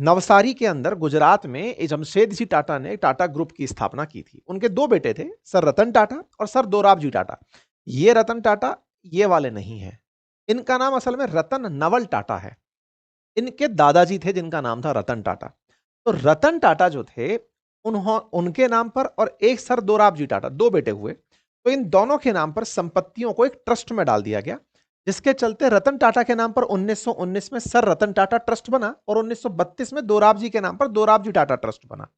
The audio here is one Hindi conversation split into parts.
नवसारी के अंदर गुजरात में जमशेदजी टाटा ने टाटा ग्रुप की स्थापना की थी। उनके दो बेटे थे, सर रतन टाटा और सर दोराबजी टाटा। ये रतन टाटा ये वाले नहीं है। इनका नाम असल में रतन नवल टाटा है। इनके दादाजी थे जिनका नाम था रतन टाटा। तो रतन टाटा जो थे उनके नाम पर और एक सर दोराबजी टाटा, दो बेटे हुए। तो इन दोनों के नाम पर संपत्तियों को एक ट्रस्ट में डाल दिया गया, जिसके चलते रतन टाटा के नाम पर 1919 में सर रतन टाटा ट्रस्ट बना और 1932 में दोराबजी के नाम पर दोराबजी टाटा ट्रस्ट बना।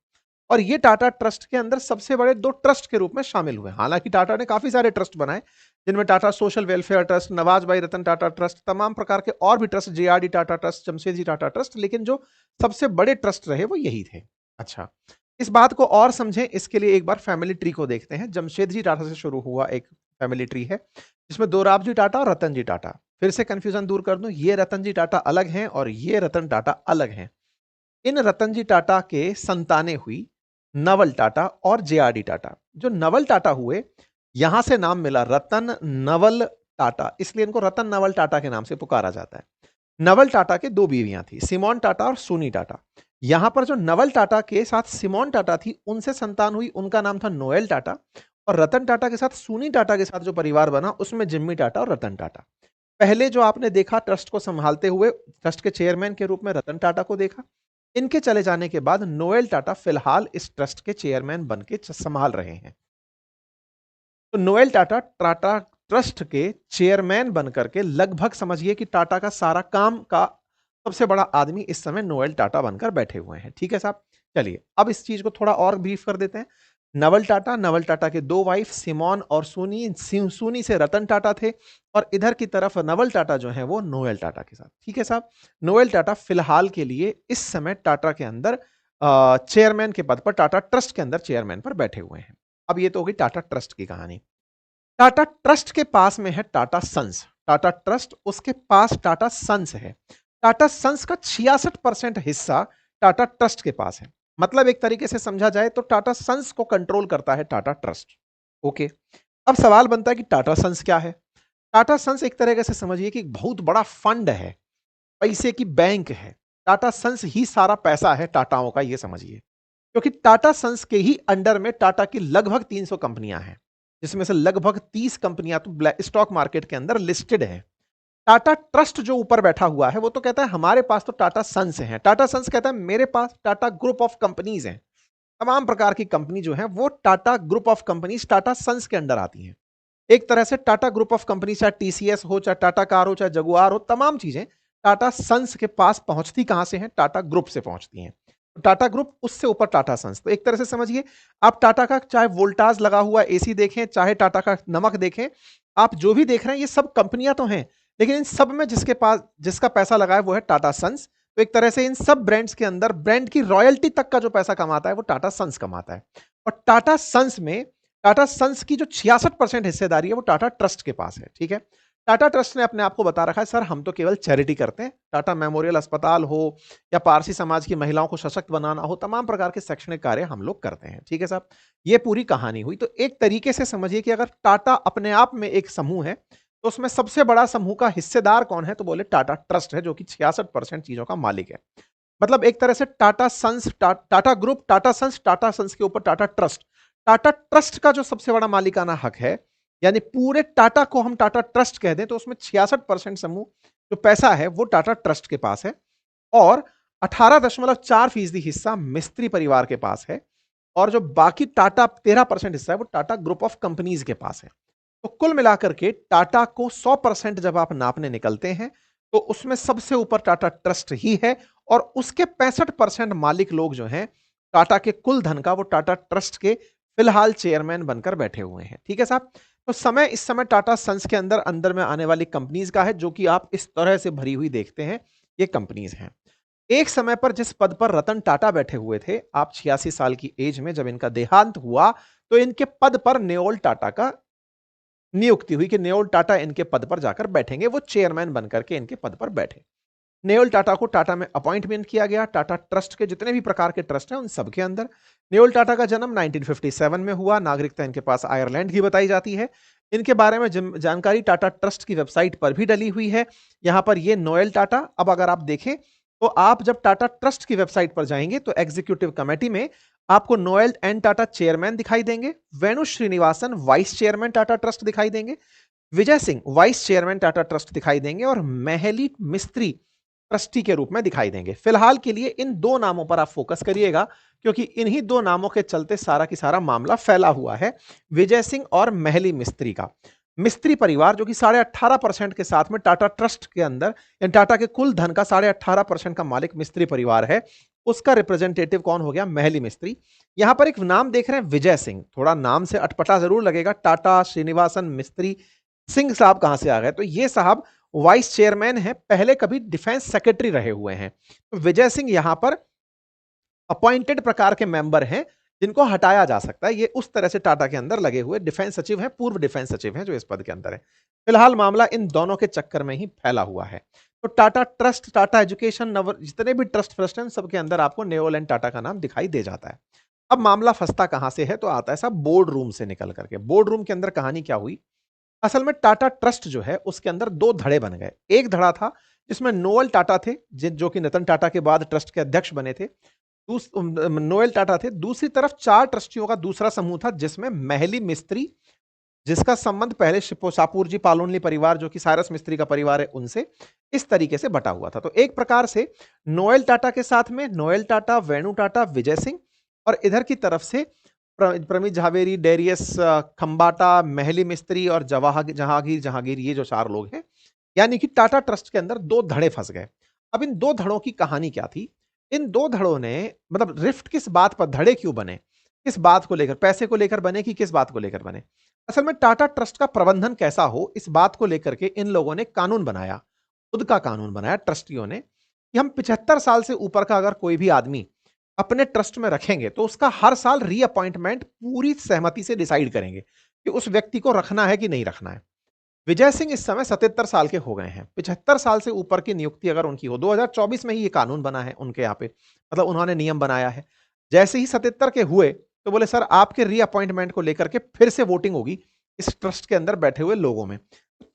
और ये टाटा ट्रस्ट के अंदर सबसे बड़े दो ट्रस्ट के रूप में शामिल हुए। हालांकि टाटा ने काफी सारे ट्रस्ट बनाए, जिनमें Tata social welfare trust, Navajbai Ratan Tata trust, तमाम प्रकार के और भी trust, JRD Tata trust, Jamsetji Tata trust, लेकिन जो सबसे बड़े ट्रस्ट रहे वो यही थे। अच्छा, इस बात को और समझें इसके लिए एक बार फैमिली ट्री को देखते हैं। जमशेदजी टाटा से शुरू हुआ एक फैमिली ट्री है, जिसमें दोराबजी टाटा और रतन जी टाटा। फिर से कंफ्यूजन दूर कर दूं, ये रतन जी टाटा अलग हैं और ये रतन टाटा अलग हैं। इन रतन जी टाटा के संतानें हुई नवल टाटा और जेआरडी टाटा। जो नवल टाटा हुए, यहां से नाम मिला रतन नवल टाटा, इसलिए इनको रतन नवल टाटा के नाम से पुकारा जाता है। नवल टाटा के दो बीवियां थी, सिमोन टाटा और सुनी टाटा। यहां पर जो नवल टाटा के साथ सिमोन टाटा थी, उनसे संतान हुई, उनका नाम था नोएल टाटा। और रतन टाटा के साथ सुनी टाटा के साथ जो परिवार बना, उसमें जिम्मी टाटा और रतन टाटा। पहले जो आपने देखा ट्रस्ट को संभालते हुए, ट्रस्ट के चेयरमैन के रूप में रतन टाटा को देखा। इनके चले जाने के बाद नोएल टाटा फिलहाल इस ट्रस्ट के चेयरमैन बन के संभाल रहे हैं। तो नोएल टाटा टाटा ट्रस्ट के चेयरमैन बनकर के लगभग समझिए कि टाटा का सारा काम का सबसे बड़ा आदमी इस समय नोएल टाटा बनकर बैठे हुए हैं। ठीक है साहब, चलिए अब इस चीज को थोड़ा और ब्रीफ कर देते हैं। नवल टाटा के दो वाइफ सिमोन और सुनी, सुनी से रतन टाटा थे, और इधर की तरफ नवल टाटा जो है वो नोएल टाटा के साथ। ठीक है साहब, नोएल टाटा फिलहाल के लिए इस समय टाटा के अंदर चेयरमैन के पद पर, टाटा ट्रस्ट के अंदर चेयरमैन पर बैठे हुए हैं। अब ये तो होगी टाटा ट्रस्ट की कहानी। टाटा ट्रस्ट के पास में है टाटा सन्स। टाटा ट्रस्ट, उसके पास टाटा सन्स है। टाटा सन्स का 66% हिस्सा टाटा ट्रस्ट के पास है। मतलब एक तरीके से समझा जाए तो टाटा सन्स को कंट्रोल करता है टाटा ट्रस्ट। ओके, अब सवाल बनता है कि टाटा सन्स क्या है। टाटा सन्स एक तरीके से समझिए कि एक बहुत बड़ा फंड है, पैसे की बैंक है। टाटा सन्स ही सारा पैसा है टाटाओं का, ये समझिए। क्योंकि टाटा सन्स के ही अंडर में टाटा की लगभग 300 कंपनियां हैं, जिसमें से लगभग 30 कंपनियां तो स्टॉक मार्केट के अंदर लिस्टेड हैं। टाटा ट्रस्ट जो ऊपर बैठा हुआ है वो तो कहता है हमारे पास तो टाटा सन्स हैं। टाटा सन्स कहता है मेरे पास टाटा ग्रुप ऑफ कंपनीज हैं। तमाम प्रकार की कंपनी जो है वो Tata group of companies Tata sons के अंडर आती हैं। एक तरह से टाटा ग्रुप ऑफ कंपनी, चाहे टीसीएस हो, चाहे टाटा कार हो, चाहे जगुआर हो, तमाम चीजें टाटा सन्स के पास पहुंचती कहां से हैं? टाटा ग्रुप से पहुंचती हैं। टाटा ग्रुप, उससे ऊपर टाटा सन्स। तो एक तरह से समझिए आप टाटा का चाहे वोल्टास लगा हुआ एसी देखें, चाहे टाटा का नमक देखें, आप जो भी देख रहे हैं ये सब कंपनियां तो हैं, लेकिन इन सब में जिसके पास जिसका पैसा लगा है वो है टाटा सन्स। तो एक तरह से इन सब ब्रांड्स के अंदर ब्रांड की रॉयल्टी तक का जो पैसा कमाता है वो टाटा सन्स कमाता है। और टाटा सन्स में टाटा सन्स की जो 66% हिस्सेदारी है वो टाटा ट्रस्ट के पास है। ठीक है, टाटा ट्रस्ट ने अपने आप को बता रखा है सर हम तो केवल चैरिटी करते हैं। टाटा मेमोरियल अस्पताल हो या पारसी समाज की महिलाओं को सशक्त बनाना हो, तमाम प्रकार के शैक्षणिक कार्य हम लोग करते हैं। ठीक है साहब, ये पूरी कहानी हुई। तो एक तरीके से समझिए कि अगर टाटा अपने आप में एक समूह है, तो उसमें सबसे बड़ा समूह का हिस्सेदार कौन है? तो बोले टाटा ट्रस्ट है, जो कि 66% चीजों का मालिक है। मतलब एक तरह से Tata sons, Tata group, Tata sons के ऊपर टाटा ट्रस्ट। टाटा ट्रस्ट का जो सबसे बड़ा मालिकाना हक है, यानी पूरे टाटा को हम टाटा ट्रस्ट कह दें, तो उसमें 66% समूह जो पैसा है वो टाटा ट्रस्ट के पास है, और 18.4% हिस्सा मिस्त्री परिवार के पास है, और जो बाकी टाटा 13% हिस्सा है वो टाटा ग्रुप ऑफ कंपनीज के पास है। तो कुल मिलाकर के टाटा को 100% जब आप नापने निकलते हैं, तो उसमें सबसे ऊपर टाटा ट्रस्ट ही है, और उसके 65% मालिक लोग जो हैं टाटा के कुल धन का, वो टाटा ट्रस्ट के फिलहाल चेयरमैन बनकर बैठे हुए हैं। ठीक है साहब, तो समय इस समय टाटा सन्स के अंदर अंदर में आने वाली कंपनीज का है, जो कि आप इस तरह से भरी हुई देखते हैं, ये कंपनीज हैं। एक समय पर जिस पद पर रतन टाटा बैठे हुए थे, आप 86 साल की एज में जब इनका देहांत हुआ, तो इनके पद पर नेओल टाटा का नियुक्ति हुई कि नेओल टाटा इनके पद पर जाकर बैठेंगे। वो चेयरमैन बनकर के इनके पद पर बैठे। नेओल टाटा को टाटा में अपॉइंटमेंट किया गया। टाटा ट्रस्ट के जितने भी प्रकार के ट्रस्ट हैं उन सब के अंदर। नेओल टाटा का जन्म 1957 में हुआ। नागरिकता इनके पास आयरलैंड की बताई जाती है। इनके बारे में जानकारी टाटा ट्रस्ट की वेबसाइट पर भी डली हुई है। यहां पर ये नोएल टाटा, अब अगर आप देखें तो आप जब टाटा ट्रस्ट की वेबसाइट पर जाएंगे तो एग्जीक्यूटिव कमेटी में आपको नोएल एन टाटा चेयरमैन दिखाई देंगे, Venu Srinivasan vice chairman Tata trust दिखाई देंगे, Vijay Singh vice chairman Tata trust दिखाई देंगे और महली मिस्त्री ट्रस्टी के रूप में दिखाई देंगे। फिलहाल के लिए इन दो नामों पर आप फोकस करिएगा, क्योंकि इन्हीं दो नामों के चलते सारा की सारा मामला फैला हुआ है, विजय सिंह और महली मिस्त्री का। मिस्त्री परिवार जो कि 18.5% के साथ में टाटा ट्रस्ट के अंदर या टाटा के कुल धन का 18.5% का मालिक मिस्त्री परिवार है, उसका रिप्रेजेंटेटिव कौन हो गया? महली मिस्त्री। यहां पर एक नाम देख रहे हैं विजय सिंह, थोड़ा नाम से अटपटा जरूर लगेगा, टाटा श्रीनिवासन मिस्त्री सिंह साहब कहां से आ गए? तो ये साहब वाइस चेयरमैन है, पहले कभी डिफेंस सेक्रेटरी रहे हुए हैं। तो विजय सिंह यहां पर अपॉइंटेड प्रकार के मेंबर हैं जिनको हटाया जा सकता है। ये उस तरह से टाटा के अंदर लगे हुए डिफेंस सचिव हैं, पूर्व डिफेंस सचिव हैं जो इस पद के अंदर है। फिलहाल मामला इन दोनों के चक्कर में ही फैला हुआ है। तो टाटा ट्रस्ट, टाटा एजुकेशन, जितने भी ट्रस्ट फ्रस्ट हैं सबके अंदर आपको नेओल एंड टाटा का नाम दिखाई दे जाता है। अब मामला फंसता कहां से है? तो आता है सब बोर्ड रूम से निकल करके। बोर्ड रूम के अंदर कहानी क्या हुई? असल में टाटा ट्रस्ट जो है उसके अंदर दो धड़े बन गए। एक धड़ा था जिसमें नोएल टाटा थे, जो कि रतन टाटा के बाद ट्रस्ट के अध्यक्ष बने थे, नोएल टाटा थे। दूसरी तरफ 4 ट्रस्टियों का दूसरा समूह था जिसमें महली मिस्त्री, जिसका संबंध पहले शापूर जी पालोनली परिवार जो कि साइरस मिस्त्री का परिवार है उनसे इस तरीके से बटा हुआ था। तो एक प्रकार से नोएल टाटा के साथ में नोएल टाटा, वेणु टाटा, विजय सिंह, और इधर की तरफ से प्रमित झावेरी, डेरियस खंबाटा, महली मिस्त्री और जहांगीर जहांगीर, ये जो 4 लोग हैं, यानी कि टाटा ट्रस्ट के अंदर 2 धड़े फंस गए। अब इन 2 धड़ों की कहानी क्या थी? इन 2 धड़ों ने मतलब रिफ्ट किस बात पर, धड़े क्यों बने, किस बात को लेकर, पैसे को लेकर बने कि किस बात को लेकर बने? असल में टाटा ट्रस्ट का प्रबंधन कैसा हो इस बात को लेकर के इन लोगों ने कानून बनाया, खुद का कानून बनाया ट्रस्टियों ने, कि हम 75 साल से ऊपर का अगर कोई भी आदमी अपने ट्रस्ट में रखेंगे तो उसका हर साल रीअपॉइंटमेंट पूरी सहमति से डिसाइड करेंगे कि उस व्यक्ति को रखना है कि नहीं रखना है। विजय सिंह इस समय 77 साल के हो गए हैं। 75 साल से ऊपर की नियुक्ति अगर उनकी हो, 2024 में ही ये कानून बना है उनके यहाँ पे, मतलब उन्होंने नियम बनाया है। जैसे ही 77 के हुए तो बोले सर आपके रीअपॉइंटमेंट को लेकर के फिर से वोटिंग होगी इस ट्रस्ट के अंदर बैठे हुए लोगों में।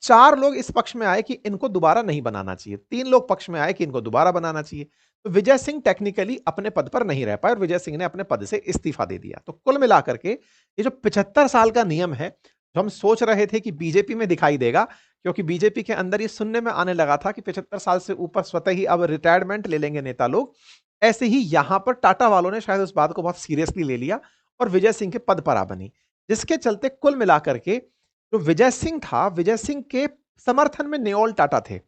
4 लोग इस पक्ष में आए कि इनको दोबारा नहीं बनाना चाहिए, 3 लोग पक्ष में आए कि इनको दोबारा बनाना चाहिए। तो विजय सिंह टेक्निकली अपने पद पर नहीं रह पाए और विजय सिंह ने अपने पद से इस्तीफा दे दिया। तो कुल मिलाकर के ये जो 75 साल का नियम है, जो हम सोच रहे थे कि बीजेपी में दिखाई देगा, क्योंकि बीजेपी के अंदर ये सुनने में आने लगा था कि 75 साल से ऊपर स्वतः ही अब रिटायरमेंट ले लेंगे नेता लोग, ऐसे ही यहां पर टाटा वालों ने शायद उस बात को बहुत सीरियसली ले लिया और विजय सिंह के पद पर आ बनी, जिसके चलते कुल मिलाकर के जो विजय सिंह था, विजय सिंह के समर्थन में नेओल टाटा थे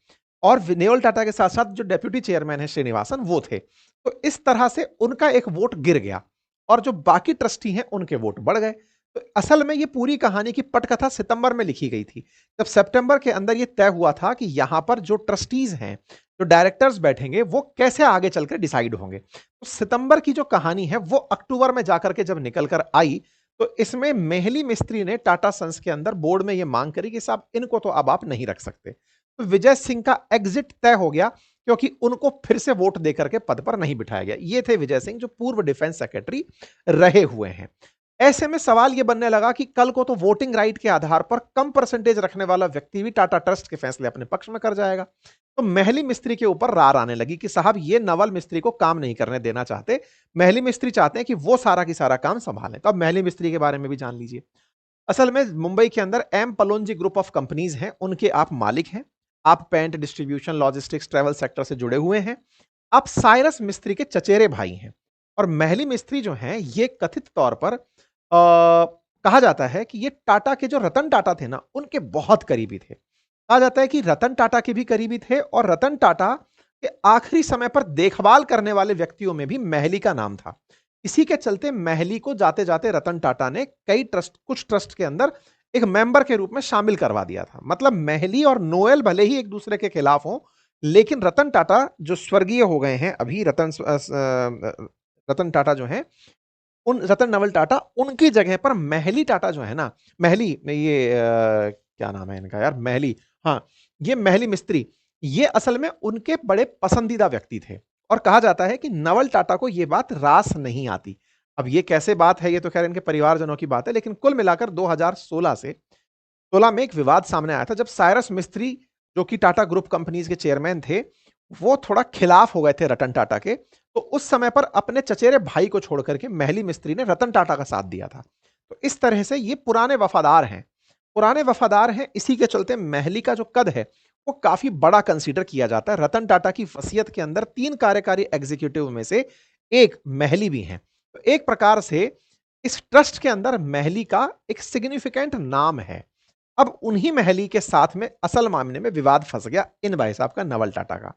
और नेओल टाटा के साथ साथ जो डेप्यूटी चेयरमैन है श्रीनिवासन वो थे। तो इस तरह से उनका एक वोट गिर गया और जो बाकी ट्रस्टी हैं उनके वोट बढ़ गए। तो असल में ये पूरी कहानी की पटकथा सितंबर में लिखी गई थी, जब सितंबर के अंदर ये तय हुआ था कि यहां पर जो ट्रस्टीज हैं, जो डायरेक्टर्स बैठेंगे वो कैसे आगे चलकर डिसाइड होंगे। तो सितंबर की जो कहानी है वो अक्टूबर में जाकर के जब निकल कर आई तो इसमें मेहली मिस्त्री ने टाटा सन्स के अंदर बोर्ड में ये मांग करी कि साहब इनको तो अब आप नहीं रख सकते। तो विजय सिंह का एग्जिट तय हो गया क्योंकि उनको फिर से वोट देकर के पद पर नहीं बिठाया गया। ये थे विजय सिंह जो पूर्व डिफेंस सेक्रेटरी रहे हुए हैं। ऐसे में सवाल यह बनने लगा कि कल को तो वोटिंग राइट के आधार पर कम परसेंटेज रखने वाला व्यक्ति भी टाटा ट्रस्ट के फैसले अपने पक्ष में कर जाएगा। तो महली मिस्त्री के ऊपर रार आने लगी कि साहब ये नवल मिस्त्री को काम नहीं करने देना चाहते, महली मिस्त्री चाहते हैं कि वो सारा की सारा काम संभालें। तो अब महली मिस्त्री के बारे में भी जान लीजिए। असल में मुंबई के अंदर M Pallonji group of companies हैं, उनके आप मालिक हैं। आप paint, distribution, logistics, travel sector से जुड़े हुए हैं। आप साइरस मिस्त्री के चचेरे भाई हैं और महली मिस्त्री जो हैं ये कथित तौर पर कहा जाता है कि ये टाटा के जो रतन टाटा थे ना उनके बहुत करीबी थे। कहा जाता है कि रतन टाटा के भी करीबी थे और रतन टाटा के आखिरी समय पर देखभाल करने वाले व्यक्तियों में भी महली का नाम था। इसी के चलते महली को जाते जाते रतन टाटा ने कुछ ट्रस्ट के अंदर एक मेंबर के रूप में शामिल करवा दिया था। मतलब महली और नोएल भले ही एक दूसरे के खिलाफ हों, लेकिन रतन टाटा जो स्वर्गीय हो गए हैं अभी, रतन टाटा जो हैं, उन रतन नवल टाटा, उनकी जगह पर महली टाटा जो है ना, महली ये क्या नाम है इनका यार, महली, हाँ, ये महली मिस्त्री, ये असल में उनके बड़े पसंदीदा व्यक्ति थे और कहा जाता है कि नवल टाटा को ये बात रास नहीं आती। अब ये कैसे बात है, ये तो खैर इनके परिवारजनों की बात है, लेकिन कुल मिलाकर 2016 में एक विवाद सामने आया था जब साइरस मिस्त्री जो कि टाटा ग्रुप कंपनीज के चेयरमैन थे, वो थोड़ा खिलाफ हो गए थे रतन टाटा के। तो उस समय पर अपने चचेरे भाई को छोड़ करके महली मिस्त्री ने रतन टाटा का साथ दिया था। तो इस तरह से ये पुराने वफादार हैं, पुराने वफादार हैं। इसी के चलते महली का जो कद है वो काफी बड़ा कंसीडर किया जाता है। रतन टाटा की वसीयत के अंदर 3 कार्यकारी एग्जीक्यूटिव में से एक महली भी हैं। तो एक प्रकार से इस ट्रस्ट के अंदर महली का एक सिग्निफिकेंट नाम है। अब उन्हीं महली के साथ में असल मामले में विवाद फंस गया इन भाई साहब का, नवल टाटा का।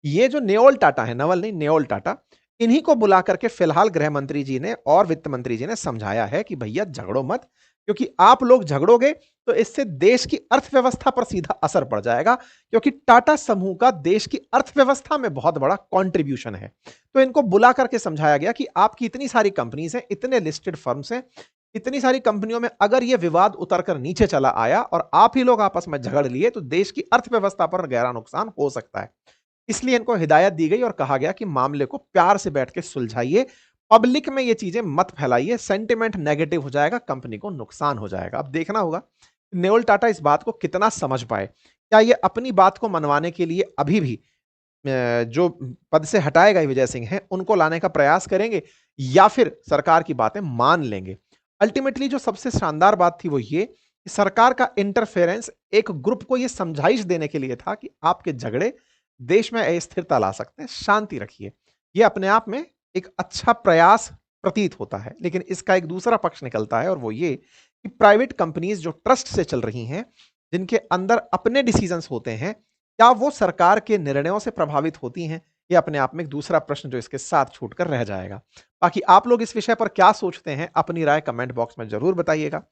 ये जो न्योल टाटा है, नवल नहीं न्योल टाटा, इन्हीं को बुला करके फिलहाल गृह मंत्री जी ने और वित्त मंत्री जी ने समझाया है कि भैया झगड़ो मत, क्योंकि आप लोग झगड़ोगे तो इससे देश की अर्थव्यवस्था पर सीधा असर पड़ जाएगा, क्योंकि टाटा समूह का देश की अर्थव्यवस्था में बहुत बड़ा कंट्रीब्यूशन है। तो इनको बुला करके समझाया गया कि आपकी इतनी सारी कंपनीज हैं, इतने लिस्टेड फर्म्स हैं, इतनी सारी कंपनियों में अगर यह विवाद उतरकर नीचे चला आया और आप ही लोग आपस में झगड़ लिए तो देश की अर्थव्यवस्था पर गहरा नुकसान हो सकता है। इसलिए इनको हिदायत दी गई और कहा गया कि मामले को प्यार से बैठ के सुलझाइए, पब्लिक में ये चीजें मत फैलाइए, सेंटिमेंट नेगेटिव हो जाएगा, कंपनी को नुकसान हो जाएगा। अब देखना होगा नेओल टाटा इस बात को कितना समझ पाए। क्या ये अपनी बात को मनवाने के लिए अभी भी जो पद से हटाए गए विजय सिंह हैं उनको लाने का प्रयास करेंगे, या फिर सरकार की बातें मान लेंगे? अल्टीमेटली जो सबसे शानदार बात थी वो ये कि सरकार का इंटरफेरेंस एक ग्रुप को ये समझाइश देने के लिए था कि आपके झगड़े देश में अस्थिरता ला सकते हैं, शांति रखिए। ये अपने आप में एक अच्छा प्रयास प्रतीत होता है। लेकिन इसका एक दूसरा पक्ष निकलता है और वो ये कि प्राइवेट कंपनीज जो ट्रस्ट से चल रही हैं, जिनके अंदर अपने डिसीजंस होते हैं, क्या वो सरकार के निर्णयों से प्रभावित होती हैं? ये अपने आप में एक दूसरा प्रश्न जो इसके साथ छूटकर रह जाएगा। बाकी आप लोग इस विषय पर क्या सोचते हैं? अपनी राय कमेंट बॉक्स में जरूर बताइएगा।